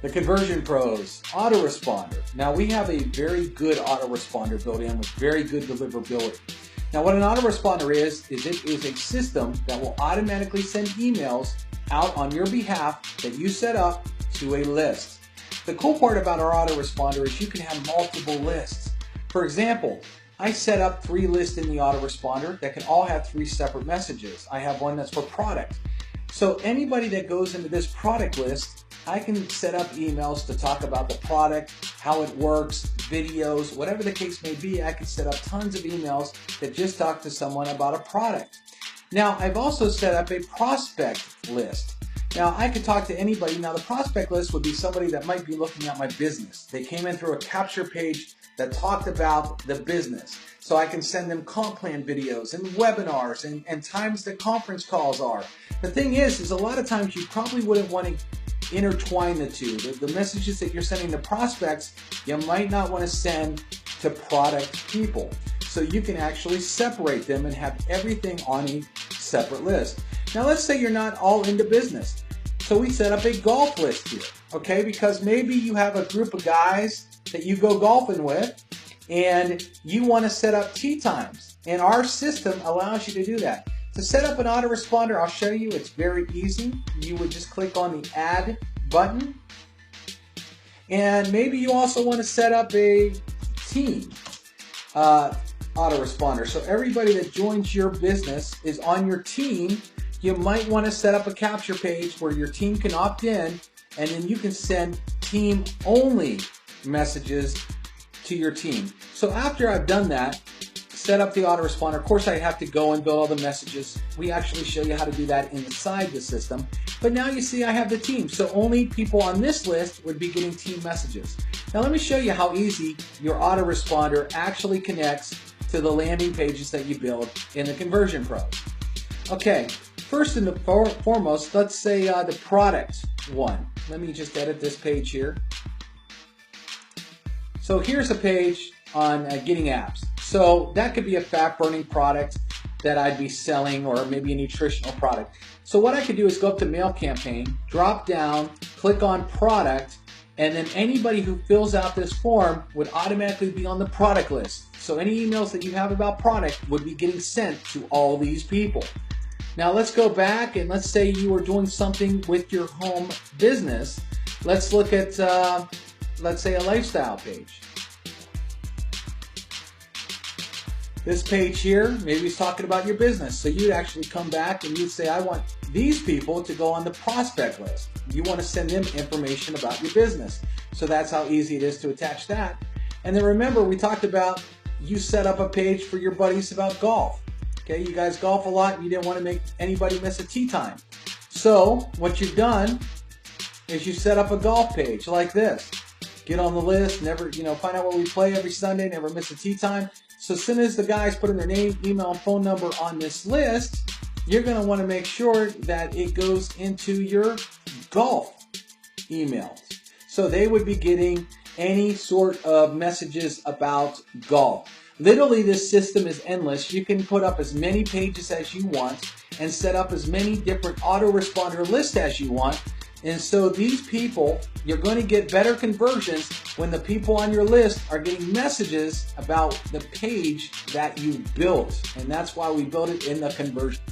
The Conversion Pros, autoresponder. Now we have a very good autoresponder built in with very good deliverability. Now what an autoresponder is it is a system that will automatically send emails out on your behalf that you set up to a list. The cool part about our autoresponder is you can have multiple lists. For example, I set up 3 lists in the autoresponder that can all have 3 separate messages. I have one that's for product. So anybody that goes into this product list, I can set up emails to talk about the product, how it works, videos, whatever the case may be. I can set up tons of emails that just talk to someone about a product. Now, I've also set up a prospect list. Now, I could talk to anybody. Now, the prospect list would be somebody that might be looking at my business. They came in through a capture page that talked about the business. So I can send them comp plan videos and webinars and times that conference calls are. The thing is a lot of times you probably wouldn't want to intertwine the two. The messages that you're sending to prospects, you might not want to send to product people. So you can actually separate them and have everything on a separate list. Now let's say you're not all into business. So we set up a golf list here, okay? Because maybe you have a group of guys that you go golfing with and you want to set up tee times. And our system allows you to do that. To set up an autoresponder, I'll show you. It's very easy. You would just click on the Add button. And maybe you also want to set up a team autoresponder. So everybody that joins your business is on your team. You might want to set up a capture page where your team can opt in, and then you can send team-only messages to your team. So after I've done that, set up the autoresponder. Of course, I have to go and build all the messages. We actually show you how to do that inside the system. But now you see I have the team. So only people on this list would be getting team messages. Now let me show you how easy your autoresponder actually connects to the landing pages that you build in the Conversion Pros. Okay, first and foremost, let's say the product one. Let me just edit this page here. So here's a page on getting apps. So that could be a fat-burning product that I'd be selling, or maybe a nutritional product. So what I could do is go up to Mail Campaign, drop down, click on Product, and then anybody who fills out this form would automatically be on the product list. So any emails that you have about product would be getting sent to all these people. Now let's go back and let's say you were doing something with your home business. Let's look at, let's say, a lifestyle page. This page here, maybe it's talking about your business. So you'd actually come back and you'd say, I want these people to go on the prospect list. You want to send them information about your business. So that's how easy it is to attach that. And then remember, we talked about you set up a page for your buddies about golf. Okay, you guys golf a lot and you didn't want to make anybody miss a tee time. So what you've done is you set up a golf page like this. Get on the list, never, find out what we play every Sunday, never miss a tee time. So as soon as the guys put in their name, email, and phone number on this list, you're going to want to make sure that it goes into your golf emails. So they would be getting any sort of messages about golf. Literally, this system is endless. You can put up as many pages as you want and set up as many different autoresponder lists as you want. And so these people, you're going to get better conversions when the people on your list are getting messages about the page that you built. And that's why we built it in the conversion.